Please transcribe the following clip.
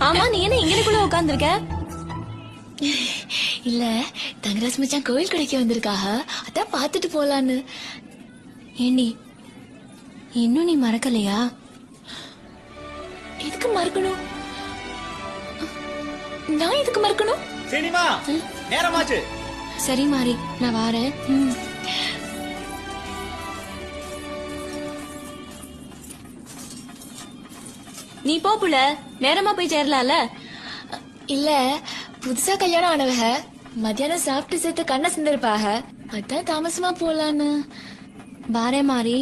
ஆமா, நீ என்ன இங்கனக்குள்ள உட்கார்ந்திருக்க? இல்ல, தங்கராஜ் மச்சான் கோயில் கடைக்கு வந்திருக்காக, அதான் பாத்துட்டு போலான்னு. ஏண்டி, இன்னும் நீ மறக்கலையா? எதுக்கு மறக்கணும்? நான் எதுக்கு மறக்கணும்? சினிமா நேரமாச்சு. சரி மாறி, நான் வாரேன். நீ போப்புல நேரமா போய் சேரலாம்ல. இல்ல, புதுசா கல்யாணம் ஆனவக மத்தியானம் சாப்பிட்டு சேர்த்து கண்ண சிந்திருப்பாக, அதான் தாமசமா போலான்னு வாரே மாறி.